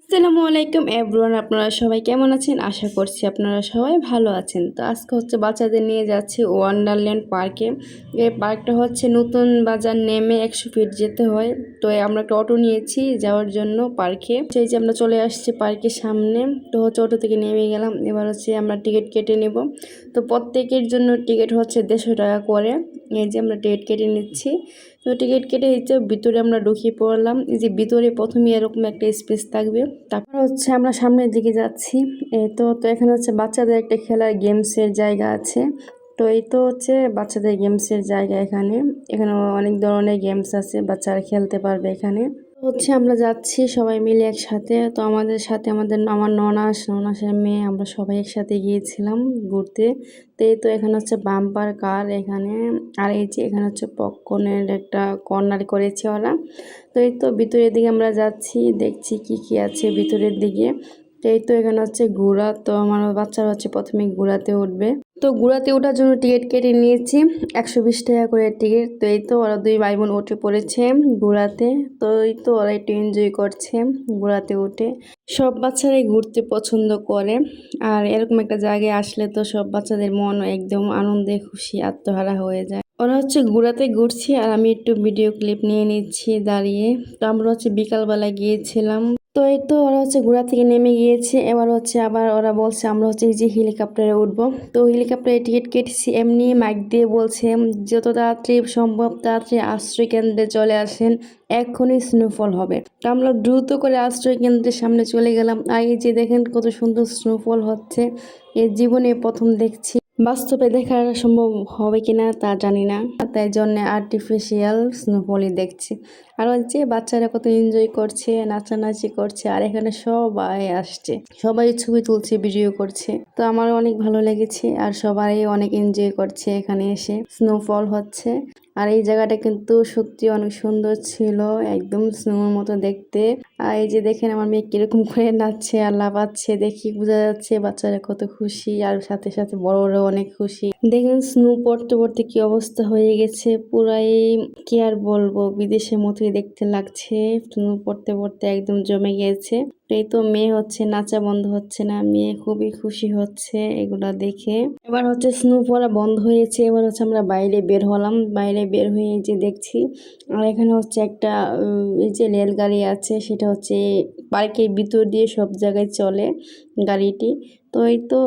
আসসালামু আলাইকুম এভরিওয়ান, আপনারা সবাই কেমন আছেন? আশা করছি আপনারা সবাই ভালো আছেন। তো আজকে বাচ্চাদের নিয়ে যাচ্ছি ওয়ান্ডারল্যান্ড পার্কে। এই পার্কটা নতুন বাজার নেমে 100 ফিট যেতে হয়। তো আমরা একটা অটো নিয়েছি যাওয়ার জন্য পার্কে। সেই যে আমরা চলে আসছি পার্কের সামনে। তো অটো থেকে নেমে গেলাম। এবার আমরা টিকিট কেটে নেব। তো প্রত্যেকের জন্য টিকিট 150 টাকা করে। এই যে আমরা টিকিট কেটে নিচ্ছি। তো টিকিট কেটে ভিতরে আমরা ঢুকিয়ে পড়লাম। এই যে ভিতরে প্রথমে এরকম একটা স্পেস থাকবে। তারপর আমরা সামনের দিকে যাচ্ছি। এই তো এখানে বাচ্চাদের একটা খেলার গেমসের জায়গা আছে। তো এই তো বাচ্চাদের গেমসের জায়গা। এখানে অনেক ধরনের গেমস আছে, বাচ্চারা খেলতে পারবে এখানে। আমরা যাচ্ছি সবাই মিলে একসাথে। তো আমাদের সাথে আমার ননাসের মেয়ে, আমরা সবাই একসাথে গিয়েছিলাম ঘুরতে। তো এই তো এখানে বাম্পার কার এখানে। আর এই যে এখানে পপকর্নের একটা কর্নার করেছে ওরা। তো এই তো ভিতরের দিকে আমরা যাচ্ছি, দেখছি কি কি আছে ভিতরের দিকে। তো এই তো এখানে ঘোড়া। তো আমার বাচ্চারা প্রথমে ঘোড়াতে উঠবে। তো ঘোড়াতে ওঠার জন্য টিকিট কেটে নিয়েছি, 120 টাকা করে টিকিট। তো এই তো ওরা দুই ভাই বোন উঠে পড়েছে ঘোড়াতে। তো এই তো ওরা একটু এনজয় করছে ঘোড়াতে উঠে। সব বাচ্চারাই ঘুরতে পছন্দ করে। আর এরকম একটা জায়গায় আসলে তো সব বাচ্চাদের মন একদম আনন্দে খুশি আত্মহারা হয়ে যায়। ওরা ঘোড়াতে ঘুরছি আর আমি একটু ভিডিও ক্লিপ নিয়ে নিচ্ছি দাঁড়িয়ে। তো আমরা বিকালবেলা গিয়েছিলাম। তো এই তো ওরা ঘোড়া থেকে নেমে গিয়েছে। এবার আবার ওরা বলছে আমরা এই যে হেলিকপ্টারে উঠবো। তো হেলিকপ্টারে টিকিট কেটেছি। এমনি মাইক দিয়ে বলছে যত তাড়াতাড়ি সম্ভব তাড়াতাড়ি আশ্রয় কেন্দ্রে চলে আসেন, এক্ষুনি স্নোফল হবে। তো আমরা দ্রুত করে আশ্রয় কেন্দ্রের সামনে চলে গেলাম। আর এই যে দেখেন কত সুন্দর স্নোফল হচ্ছে। এর জীবনে প্রথম দেখছি। বাস্তবে দেখা সম্ভব হবে কিনা তা জানি না, তাই জন্য আর্টিফিশিয়াল স্নোফলই দেখছি। আর বাচ্চারা কত এনজয় করছে, নাচানাচি করছে। আর এখানে সবাই আসছে, সবাই ছবি তুলছে, ভিডিও করছে। তো আমার অনেক ভালো লেগেছে। আর সবাই অনেক এনজয় করছে এখানে এসে। স্নোফল হচ্ছে। আর এই জায়গাটা কিন্তু সত্যি অনেক সুন্দর ছিল, একদম স্নোর মতো দেখতে। আর এই যে দেখেন আমার মেয়ে কিরকম করে নাচছে আর লাফাচ্ছে, দেখি বোঝা যাচ্ছে বাচ্চারা কত খুশি। আর সাথে সাথে বড়রাও অনেক খুশি। দেখেন স্নো পড়তে পড়তে কি অবস্থা হয়ে গেছে পুরাই। কি আর বলবো, বিদেশের মতোই দেখতে লাগছে। স্নো পড়তে পড়তে একদম জমে গিয়েছে। এই তো মেয়ে নাচা বন্ধ হচ্ছে না, মেয়ে খুবই খুশি হচ্ছে এগুলা দেখে। এবার স্নো পড়া বন্ধ হয়েছে। এবার আমরা বাইরে বের হলাম। বাইরে বের হয়ে যে দেখছি। আর এখানে একটা এই যে রেলগাড়ি আছে, সেটা পার্কের ভিতর দিয়ে সব জায়গায় চলে গাড়িটি। তো এই তো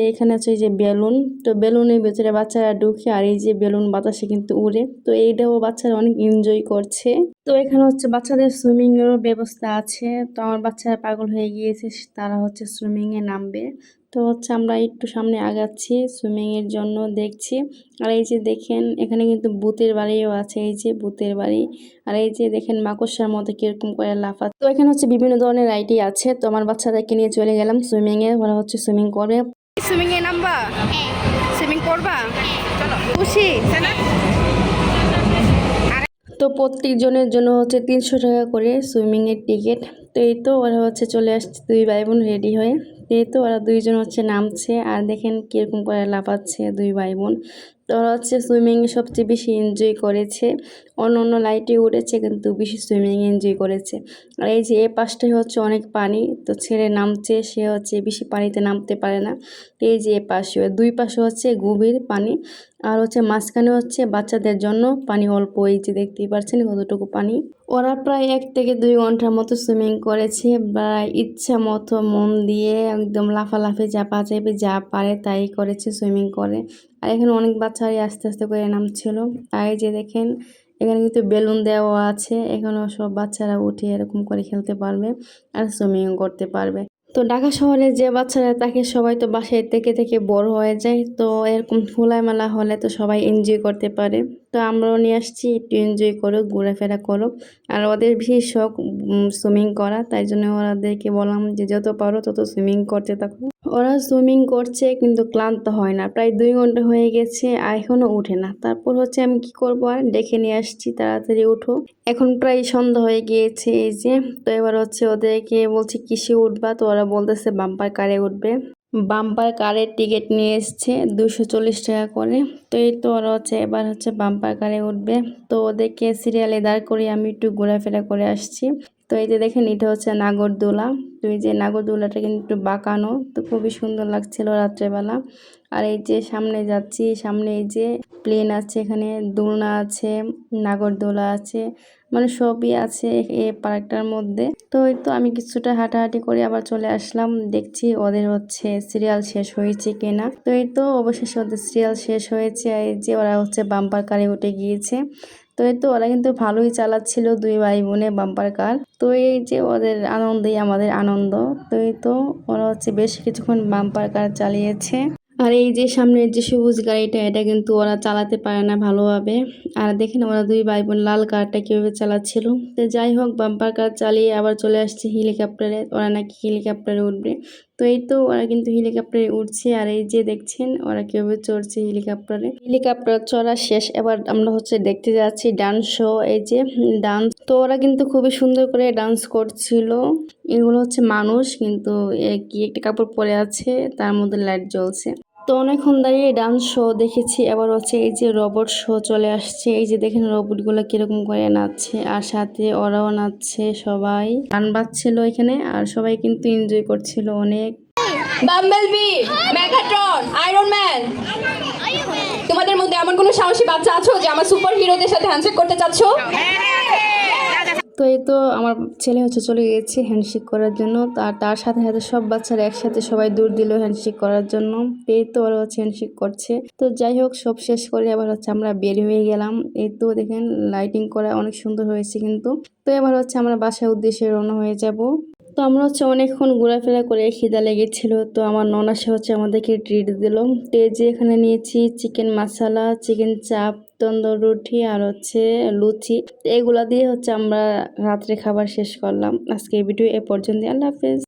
এখানে এই যে বেলুন। তো বেলুনের ভিতরে বাচ্চারা ঢুকে, আর এই যে বেলুন বাতাসে কিন্তু উড়ে। তো এইটাও বাচ্চারা অনেক এনজয় করছে। তো এখানে বাচ্চাদের সুইমিং এরও ব্যবস্থা আছে। তো আমার বাচ্চারা পাগল হয়ে গিয়েছে, তারা সুইমিং এ নামবে। তো আমরা একটু সামনে আগাচ্ছি সুইমিং এর জন্য, দেখছি। আর এই যে দেখেন এখানে কিন্তু ভূতের বাড়িও আছে, এই যে ভূতের বাড়ি। আর এই যে দেখেন মাকড়সার মধ্যে কিরকম করে লাফাচ্ছে। তো এখানে বিভিন্ন ধরনের রাইডই আছে। তো আমার বাচ্চাদেরকে নিয়ে চলে গেলাম সুইমিং এ। ওরা সুইমিং করে। সুইমিং এ নামবা? সুইমিং করবা? চলো, খুশি না? তো প্রত্যেক জনের জন্য 300 টাকা করে সুইমিং এর টিকিট। তো এই তো ওরা চলে আসছে দুই ভাই বোন রেডি হয়ে। এই তো ওরা দুইজন নামছে। আর দেখেন কিরকম করে লাফাচ্ছে দুই ভাই বোন। তো ওরা সুইমিং সবচেয়ে বেশি এনজয় করেছে। অন্য অন্য লাইটে উঠেছে কিন্তু বেশি সুইমিং এনজয় করেছে। আর এই যে এই পাশটাই অনেক পানি। তো ছেলে নামছে, সে বেশি পানিতে নামতে পারে না। তো এই যে পাশে দুই পাশে গভীর পানি। আর মাঝখানে বাচ্চাদের জন্য পানি অল্প। এই যে দেখতেই পাচ্ছেন কতটুকু পানি। ওরা প্রায় 1 থেকে 2 ঘন্টার মতো সুইমিং করেছে। প্রায় ইচ্ছা মতো মন দিয়ে একদম লাফালাফি চাপাচাপি যা পারে তাই করেছে, সুইমিং করে। আর এখানে অনেক বাচ্চারাই আস্তে আস্তে করে নামছিল। আর এই যে দেখেন এখানে কিন্তু বেলুন দেওয়া আছে, এখানেও সব বাচ্চারা উঠে এরকম করে খেলতে পারবে আর সুইমিং করতে পারবে। তো ঢাকা শহরে যে বাচ্চারা থাকে সবাই তো বাসায় থেকে থেকে বড় হয়ে যায়। তো এরকম খোলামেলা হলে তো সবাই এনজয় করতে পারে। তো আমরাও নিয়ে আসছি, একটু এনজয় করো, ঘোরাফেরা করো। আর ওদের বেশি শখ সুইমিং করা, তাই জন্য ওদেরকে বললাম যে যত পারো তত সুইমিং করতে থাকো। ওরা সুইমিং করছে কিন্তু ক্লান্ত হয় না। প্রায় 2 ঘন্টা হয়ে গেছে আর এখনো উঠে না। তারপর আমি কি করবো, আর ডেকে নিয়ে আসছি তাড়াতাড়ি উঠো। এখন প্রায় সন্ধ্যা হয়ে গিয়েছে এই যে। তো এবার ওদেরকে বলছি কিসে উঠবা। তো ওরা বলতেছে বাম্পার কারে উঠবে। বাম্পার কারের টিকিট নিয়ে এসছে 240 টাকা করে। তো এই তো ওরা এবার বাম্পার কারে উঠবে। তো ওদেরকে সিরিয়ালে দাঁড় করিয়ে আমি একটু ঘোরাফেরা করে আসছি। তো এই যে দেখেন এটা হচ্ছে নাগরদোলা। তো এই যে নাগরদোলাটা কিন্তু একটু বাঁকানো, তো খুবই সুন্দর লাগছিল রাত্রেবেলা। আর এই যে সামনে যাচ্ছি, সামনে এই যে প্লেন আছে, এখানে দোলনা আছে, নাগরদোলা আছে, মানে সবই আছে এই পার্কটার মধ্যে। তো এই তো আমি কিছুটা হাঁটাহাঁটি করে আবার চলে আসলাম, দেখছি ওদের হচ্ছে সিরিয়াল শেষ হয়েছে কিনা। তো এই তো অবশেষে ওদের সিরিয়াল শেষ হয়েছে। এই যে ওরা হচ্ছে বাম্পার কারে উঠে গিয়েছে। তো এই তো ওরা কিন্তু ভালোই চালাচ্ছিল, দুই ভাই বোনে বাম্পার কার। তো এই যে ওদের আনন্দেই আমাদের আনন্দ। তো এই তো ওরা হচ্ছে বেশ কিছুক্ষণ বাম্পার কার চালিয়েছে। আর এই যে সামনের যে সবুজ গাড়িটা, এটা কিন্তু ওরা চালাতে পারে না ভালোভাবে। আর দেখেন ওরা দুই ভাই বোন লাল কারটা কীভাবে চালাচ্ছিল। তো যাই হোক, বাম্পার কার চালিয়ে আবার চলে আসছে হেলিকপ্টারে, ওরা নাকি হেলিকপ্টারে উঠবে। তো এই তো ওরা কিন্তু হেলিকপ্টারে উঠছে। আর এই যে দেখছেন ওরা কীভাবে চড়ছে হেলিকপ্টারে। হেলিকপ্টার চড়া শেষ, এবার আমরা হচ্ছে দেখতে যাচ্ছি ডান্স শো। এই যে ডান্স, তো ওরা কিন্তু খুবই সুন্দর করে ডান্স করছিল। এগুলো হচ্ছে মানুষ, কিন্তু কি একটা কাপড় পরে আছে, তার মধ্যে লাইট জ্বলছে। তো অনেকক্ষণ দাঁড়িয়ে ডান্স শো দেখেছি। এবার হচ্ছে এই যে রোবট শো চলে আসছে। এই যে দেখেন রোবটগুলো কিরকম করে নাচছে, আর সাথে ওরাও নাচছে, সবাই গান বাজছিল এখানে, আর সবাই কিন্তু এনজয় করছিল অনেক। বাম্বলবি, মেগাট্রন, আয়রন ম্যান, তোমাদের মধ্যে এমন কোনো সাহসী বাচ্চা আছো যে আমার সুপার হিরোদের সাথে হ্যান্ডশেক করতে চাচ্ছো? তো এই তো আমার ছেলে হচ্ছে চলে গিয়েছে হ্যান্ডশেক করার জন্য, তার সাথে সাথে সব বাচ্চারা একসাথে সবাই দৌড় দিল হ্যান্ডশেক করার জন্য। তো এই তো ওরা হচ্ছে হ্যান্ডশেক করছে। তো যাই হোক, সব শেষ করে আবার হচ্ছে আমরা বের হয়ে গেলাম। এই তো দেখেন লাইটিং করা অনেক সুন্দর হয়েছে কিন্তু। তো এবার হচ্ছে আমরা বাসার উদ্দেশ্যে রওনা হয়ে যাব। তো আমরা হচ্ছে অনেকক্ষণ ঘোরাফেরা করে খিদা লেগেছিল, তো আমার ননাসে হচ্ছে আমাদেরকে ট্রিট দিল। তো এই যে এখানে নিয়েছি চিকেন মশলা, চিকেন চাপ, তন্দুর রুটি, আর হচ্ছে লুচি। এগুলা দিয়ে হচ্ছে আমরা রাত্রে খাবার শেষ করলাম। আজকে ভিডিও এ পর্যন্ত। আল্লাহ হাফেজ।